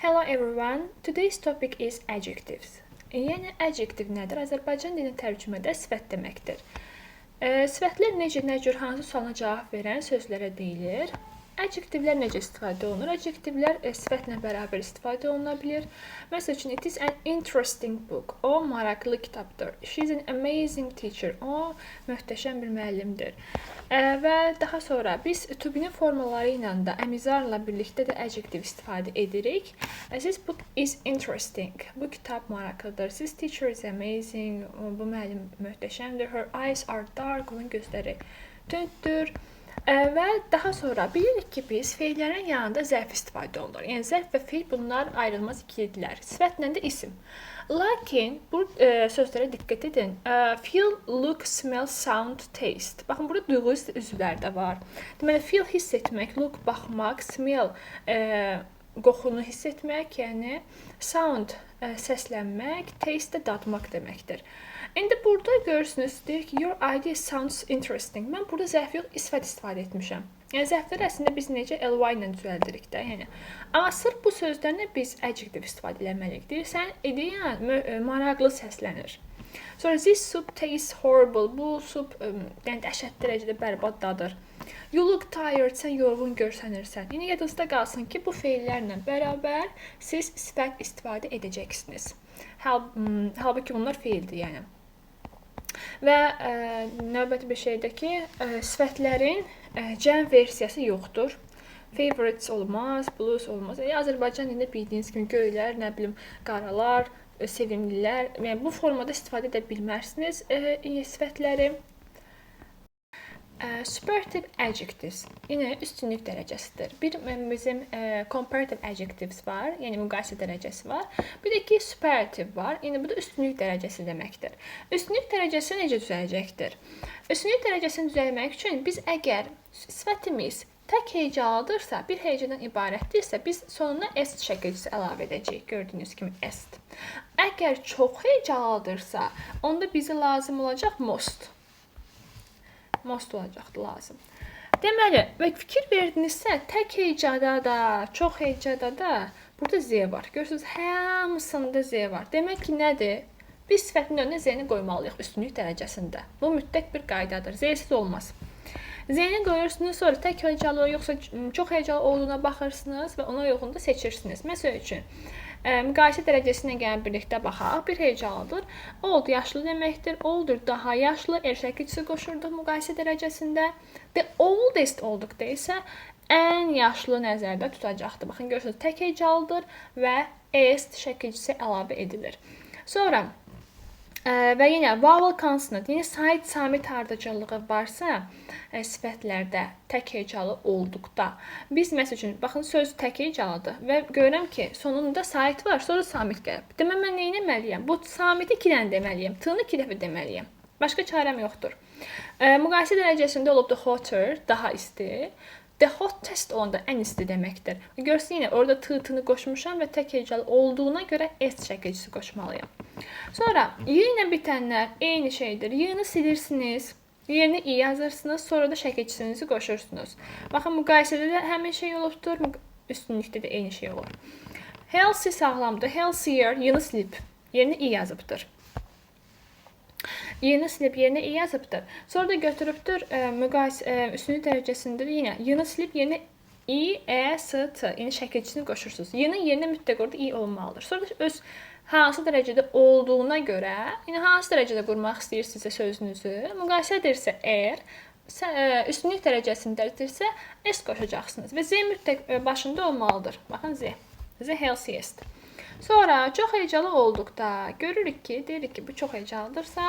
Hello everyone. Today's topic is adjectives. Yəni adjective nədir? Azərbaycan dilində tərcümədə sifət deməkdir. Sifətlər necə, nə cür, hansı sualına cavab verən sözlərə deyilir. Adjectivlər necə istifadə olunur? Adjectivlər sifətlə bərabər istifadə oluna bilir. Məsəl üçün, it is an interesting book. O, maraqlı kitabdır. She is an amazing teacher. O, möhtəşəm bir müəllimdir. Və daha sonra biz to be-nin formaları ilə də əmizarla birlikdə də adjective istifadə edirik. This book is interesting. Bu kitab maraqlıdır. This teacher is amazing. Bu müəllim möhtəşəmdir. Her eyes are dark. Onun gözləri tündür. Və daha sonra bilirik ki, biz feillərin yanında zərf istifadə olunur. Yəni, zərf və feil bunlar ayrılmaz ikilidirlər. Sifətlə də isim. Lakin bu sözlərə diqqət edin. Feel, look, smell, sound, taste. Baxın, burada duyğu üzvləri də var. Deməli, feel hiss etmək, look baxmaq, smell qoxunu hiss etmək, yəni sound səslənmək, taste də dadmaq deməkdir. İndi burada görürsünüz, deyir ki, your idea sounds interesting. Mən burada zərf yox, sifət istifadə etmişəm. Yəni, zərfləri əslində biz necə ly ilə düzəldirik də. Yəni. Amma sırf bu sözlərlə biz adjective istifadə eləməliyik. Deyir, sən ideyan maraqlı səslənir. Sonra, this soup tastes horrible. Bu soup yəni, dəhşət dərəcədə bərbad dadır. You look tired. Sən yorğun görsənirsən. Yəni, yadınızda qalsın ki, bu feillərlə bərabər siz sifət istifadə edəcəksiniz. Halbuki bunlar feildir, yəni. Və növbəti bir şeydə ki, sifətlərin cəm versiyası yoxdur. Favorites olmaz, blues olmaz. Azərbaycan dilində bildiyiniz kimi göylər, nə bilim, qaralar, sevimlilər. Yəni, bu formada istifadə edə bilmərsiniz sifətləri. Superlative adjectives, yenə üstünlük dərəcəsidir. Bizim comparative adjectives var, yəni müqayisə dərəcəsi var. Bir də ki, superlative var, yəni bu da üstünlük dərəcəsi deməkdir. Üstünlük dərəcəsi necə düzələcəkdir? Üstünlük dərəcəsini düzəlmək üçün biz əgər sifətimiz tək hecalıdırsa, bir hecadan ibarətdirsə, biz sonuna est şəkilcisi əlavə edəcəyik. Gördüyünüz kimi est. Əgər çox hecalıdırsa, onda bizə lazım olacaq most. Most olacaqdır lazım. Deməli, və fikir verdinizsə, tək hecada da, çox hecada da burada z var. Görürsünüz, hamısında z var. Demək ki, nədir? Biz sifətin önünə z-ni qoymalıyıq üstünlük dərəcəsində. Bu mütləq bir qaydadır. Z-siz olmaz. Z-ni qoyursunuz, sonra tək hecalı, yoxsa çox hecalı olduğuna baxırsınız və ona uyğun da seçirsiniz. Məsəl üçün, müqayisə dərəcəsinə gəlib birlikdə baxaq. Bir hecalıdır. Old yaşlı deməkdir. Oldur daha yaşlı. Şəkilçisi qoşurduq müqayisə dərəcəsində. The oldest olduqda isə ən yaşlı nəzərdə tutacaqdır. Baxın, görürsünüz, tək hecalıdır və est şəkilçisi əlavə edilir. Sonra və yenə vowel consonant, yəni sait-samit ardıcıllığı varsa sifətlərdə tək hecalı olduqda biz məsəl üçün, baxın, söz tək hecalıdır və görürəm ki, sonunda sait var, sonra samit gəlib. Demə, mən nə etməliyəm? Bu samiti 2 dənə deməliyəm, t-nı 2 dəfə deməliyəm. Başqa çarəm yoxdur. Müqayisə dərəcəsində olub the hotter, daha isti. The hottest olanda ən isti deməkdir. Görsün, yenə orada t-tını qoşmuşam və tək hecalı olduğuna görə est şəkilcisi qoşmalıyam. Sonra, y-ilə bitənlər eyni şeydir. Y-ni silirsiniz, yerini i yazırsınız, sonra da şəkilçisinizi qoşursunuz. Baxın, müqayisədə də həmin şey olubdur, üstünlükdə də eyni şey olur. Healthy sağlamdır, healthier, y-ni silib, yerini i yazıbdır. Y-ni silib, yerinə i yazıbdır. Sonra da götürübdür, üstünlük dərəcəsində yenə y-ni silib, yerinə i, e, s, t, yəni şəkilçisini qoşursunuz. Y-nin yerinə mütləq orada i olmalıdır. Sonra da öz hansı dərəcədə olduğuna görə, yəni hansı dərəcədə qurmaq istəyirsinizsə sözünüzü, müqayisə edirsə əgər, üstünlük dərəcəsindədirsə, est qoşacaqsınız və z mütləq başında olmalıdır. Baxın, z healthiest. Sonra çox hecalı olduqda görürük ki, deyirik ki, bu çox hecalıdırsa,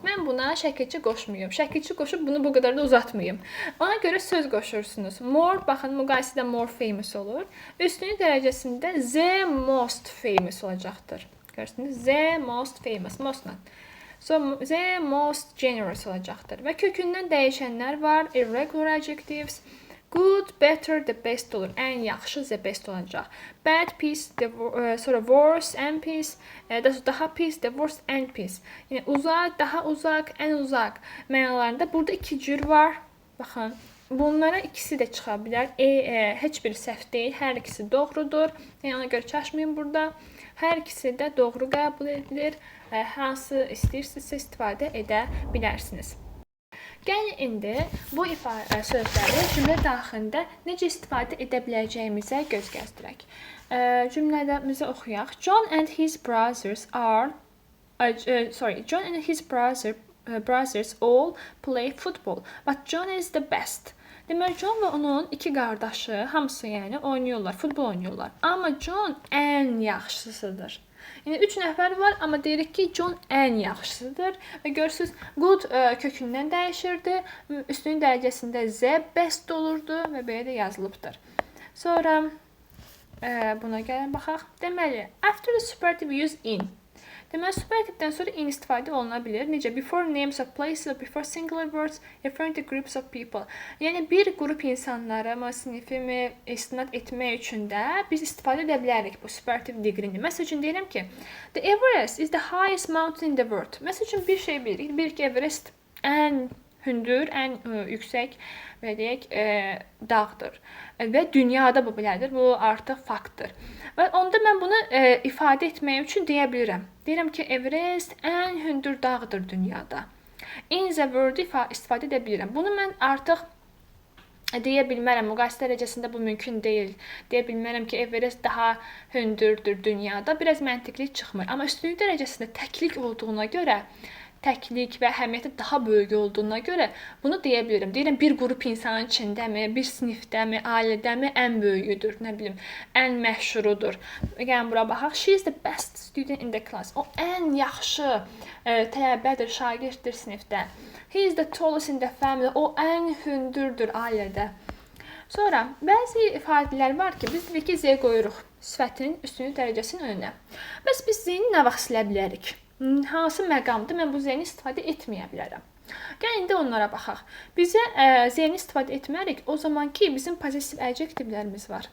mən buna şəkilçi qoşmuyum. Şəkilçi qoşub bunu bu qədər də uzatmayım. Ona görə söz qoşursunuz. More, baxın, müqayisədə more famous olur. Üstünlük dərəcəsində the most famous olacaqdır. Görürsünüz, the most famous, mostla. So, the most generous olacaqdır. Və kökündən dəyişənlər var, irregular adjectives. Good, better, the best olur. Ən yaxşı, the best olacaq. Bad, pis, sonra worse, ən pis, daha pis, the worst, ən pis. Yəni, uzaq, daha uzaq, ən uzaq mənalarında burada 2 cür var. Baxın, bunlara ikisi də çıxa bilər. Heç biri səhv deyil, hər ikisi doğrudur. Yəni ona görə çaşmayın burada. Hər ikisi də doğru qəbul edilir. Hansı istəyirsinizsə istifadə edə bilərsiniz. Gəlin indi bu sözləri cümlə daxilində necə istifadə edə biləcəyimizə göz gəzdirək. Cümləmizi oxuyaq. John and his brothers all play football, but John is the best. Deməli, John və onun iki qardaşı hamısı yəni oynayırlar, futbol oynayırlar. Amma John ən yaxşısıdır. Yəni 3 nəfər var, amma deyirik ki, John ən yaxşısıdır. Və görürsüz, good kökündən dəyişirdi. Üstünlük dərəcəsində Z best olurdu və belə də yazılıbdır. Sonra buna gəlin baxaq. Deməli, after the superlative use in. Deməli, superlativdən sonra in istifadə oluna bilir. Necə? Before names of places, before singular words, referring to groups of people. Yəni, bir qrup insanları, sinifimi istinad etmək üçün də biz istifadə edə bilərik bu superlative degree-ni. Məsəl üçün deyirəm ki, the Everest is the highest mountain in the world. Məsəl üçün bir şey bilirik. Bilirik ki, Everest ən hündür, ən yüksək və deyək, dağdır. Və dünyada bu belədir. Bu artıq faktdır. Və onda mən bunu ifadə etmək üçün deyə bilirəm. Deyirəm ki, Everest ən hündür dağdır dünyada. In the word istifadə edə bilirəm. Bunu mən artıq deyə bilmərəm. Müqayisə dərəcəsində bu mümkün deyil. Deyə bilmərəm ki, Everest daha hündürdür dünyada. Biraz məntiqli çıxmır. Amma üstünlük dərəcəsində təklik olduğuna görə, təklik və əhəmiyyəti daha böyük olduğuna görə bunu deyə bilirəm. Deyirəm, bir qrup insanın içindəmi, bir sinifdəmi, ailədəmi ən böyüyüdür, nə bilim, ən məşhurudur. Yəni, bura baxaq. She is the best student in the class. O, ən yaxşı tələbədir, şagirddir sinifdə. He is the tallest in the family. O, ən hündürdür ailədə. Sonra, bəzi ifadələr var ki, biz dedik ki, Z qoyuruq sifətinin üstünlük dərəcəsinin önünə. Bəs biz Z-ni nə vaxt silə bilərik? Hansı məqamda mən bu Z-ni istifadə etməyə bilərəm? Gəlin, indi onlara baxaq. Bizə Z-ni istifadə etmərik o zaman ki, bizim possessive adjectivlərimiz var.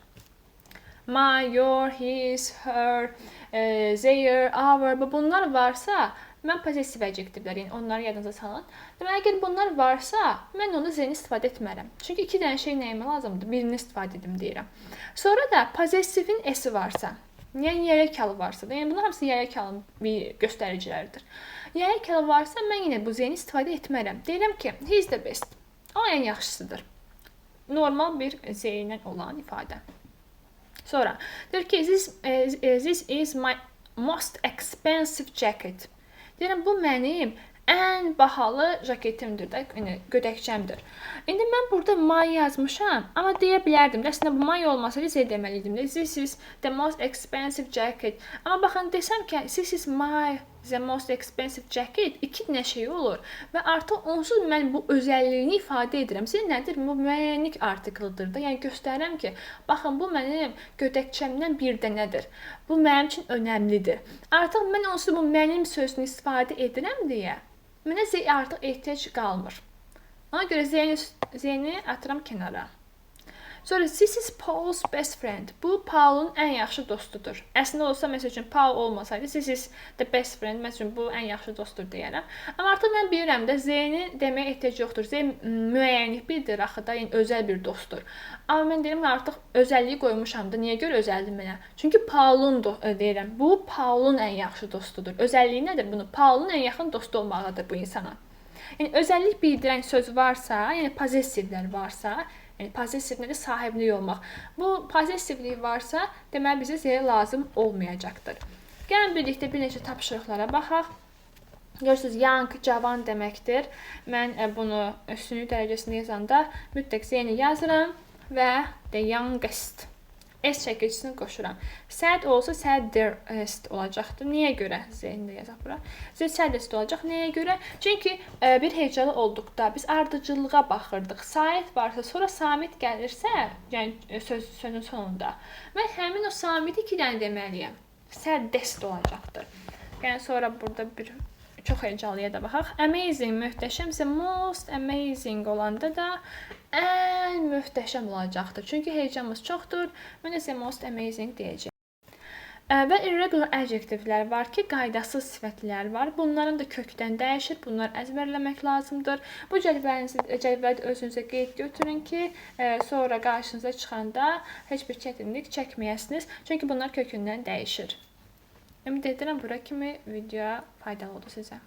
My, your, his, her, their, our, bunlar varsa, mən possessive adjectivlər, yəni onları yadınıza salın. Deməli, əgər bunlar varsa, mən onda Z-ni istifadə etmərəm. Çünki iki dənə şey nəyimə lazımdır? Birini istifadə edim deyirəm. Sonra da possessive-in S-i varsa, yəni yəyək halı varsa da, yəni bunlar hamısı yəyək halının bir göstəriciləridir. Yəyək halı varsa, mən yenə bu Z-ni istifadə etmərəm. Deyirəm ki, he is the best. O ən yaxşısıdır. Normal bir Z ilə olan ifadə. Sonra, deyir ki, this is my most expensive jacket. Deyirəm, bu mənim ən bahalı jaketimdir də, yəni gödəkçəmdir. İndi mən burada my yazmışam, amma deyə bilərdim. Əslində bu my olmasaydı Z deməliydim. This is the most expensive jacket. Amma baxın, desəm ki, this is the most expensive jacket, iki dənə şey olur və artıq onsuz mən bu özəlliyini ifadə edirəm. Sizin nədir? Bu müəyyənlik artiklıdır da. Yəni göstərirəm ki, baxın, bu mənim gödəkçəmdən bir dənədir. Bu mənim üçün önəmlidir. Artıq mən onsuz bu mənim sözünü istifadə edirəm deyə mənə Z artıq ehtiyac qalmır. Ona görə Z-ni atıram kənara. Sonra, this is Paul's best friend. Bu, Paul'un ən yaxşı dostudur. Əslində olsa, məsəl üçün, Paul olmasaydı, this is the best friend, məsəl üçün, bu ən yaxşı dostdur deyərəm. Amma artıq mən bilirəm də, Z-ni deməyə ehtiyac yoxdur. Z müəyyənlik bildir, axı da, yəni özəl bir dostdur. Amma mən deyirəm, artıq özəlliyi qoymuşam da, niyə görə özəldir mənə? Çünki Paul'un deyirəm, bu, Paul'un ən yaxşı dostudur. Özəlliyi nədir bunu? Paul'un ən yaxın dostu olmağıdır bu insana. Yəni, özəllik bildirən söz varsa, yəni possessivlər varsa, yəni possessive nədir? Sahiblik olmaq. Bu possessivlik varsa, deməli bizə Z lazım olmayacaqdır. Gəlin birlikdə bir neçə tapşırıqlara baxaq. Görürsünüz, young, cavan deməkdir. Mən bunu üstünlük dərəcəsində yazanda mütləq Z-ni yazıram və the youngest. S çəkilçisini qoşuram. Sad olsa saddest olacaqdır. Niyə görə? Z-ni də yazaq bura. Z saddest olacaq. Niyə görə? Çünki bir hecalı olduqda biz ardıcıllığa baxırdıq. Sait varsa, sonra samit gəlirsə, yəni sözün sonunda, mən həmin o samiti iki dənə deməliyəm. Saddest olacaqdır. Yəni sonra burada bir çox hecalıya da baxaq. Amazing, möhtəşəm isə most amazing olanda da ən möhtəşəm olacaqdır. Çünki heyecanımız çoxdur. Mən isə most amazing deyəcəyim. Və irregular adjektivlər var ki, qaydasız sifətlər var. Bunların da kökdən dəyişir. Bunları əzbərləmək lazımdır. Bu cədvəli özünüzə qeyd götürün ki, sonra qarşınıza çıxanda heç bir çətinlik çəkməyəsiniz. Çünki bunlar kökündən dəyişir. Ümid edirəm bura kimi video faydalı oldu sizə.